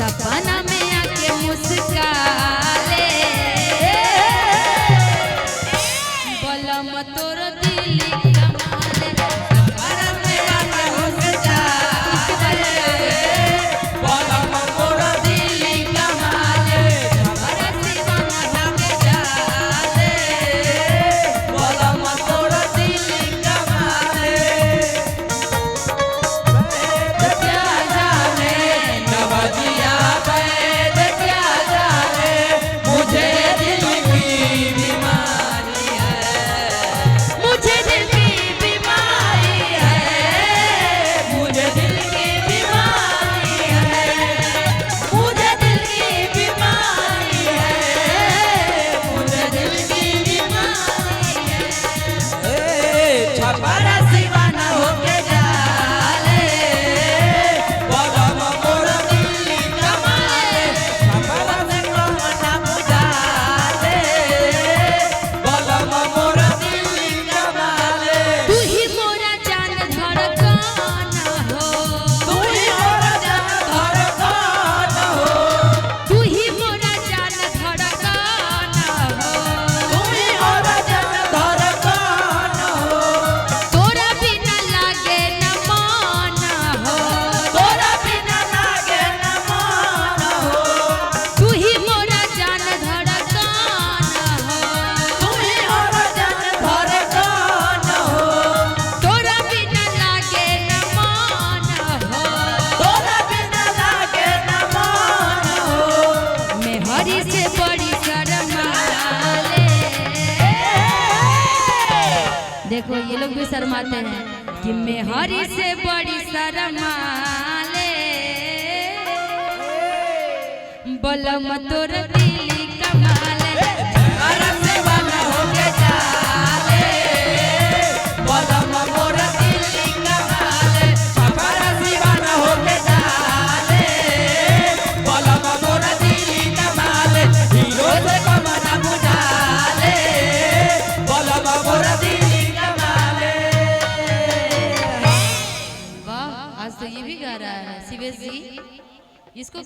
सपना में आके मुस्का ले बलम तोर दिली कमाले सपना में आके मुस्का बलम तोर दिली कमाले हमारा दीवाना होके जाले बलम तोर दिली कमाले क्या जाने नवजिया बैद क्या जाने मुझे दिल की बीमारी है मुझे दिल की बीमारी है मुझे दिल की बीमारी है मुझे दिल की बीमारी है मुझे दिल की बीमारी है छपरा दीवाना होके जाले बलम मोर दिली कमाले छपरा दीवाना बुझाले बलम मोर दिली कमाले तू ही मोरा जान धड़कन हो तू ही मोरा जान धड़कन हो तू ही मोरा जान धड़कन हो तू ही मोरा जान धड़कन हो तोरा बिना लागे न मन हो तोरा बिना लागे न मन हो तू ही मोरा जान धड़कन हो तू ही मोरा जान धड़कन हो तोरा बिना लागे न मन हो तोरा बिना लागे न मन हो मैं हरी से बड़ी शर्माले देखो ये लोग भी शर्माते हैं कि मैं हरी से बड़ी शर्माले बलम तोर दिली कमाले छपरा दीवाना होके जाले बलम मोर दिली कमाले छपरा दीवाना होके जाले बलम मोर दिली कमाले हीरो से कमना बुझाले बलम मोर दिली कमाले वाह आज तो ये भी गा रहा है शिवेश जी इसको